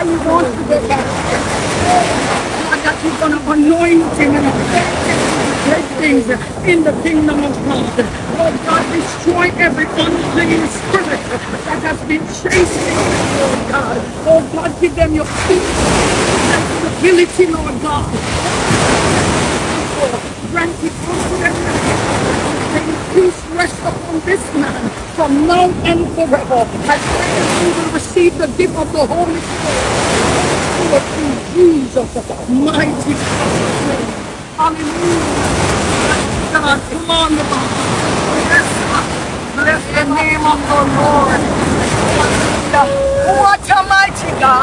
why he wants to get back. God, that you're going to anoint him and affect him to great things in the kingdom of God. Lord God, destroy every unclean spirit that has been chasing them, Lord God. Lord God, give them your peace and stability, Lord God. Grant it unto them now. Peace rest upon this man from now and forever. I pray that he will receive the gift of the Holy Spirit through Jesus, mighty God. Hallelujah. God, come on, Lord. Bless God. Bless the name of the Lord. Hallelujah. What a mighty God.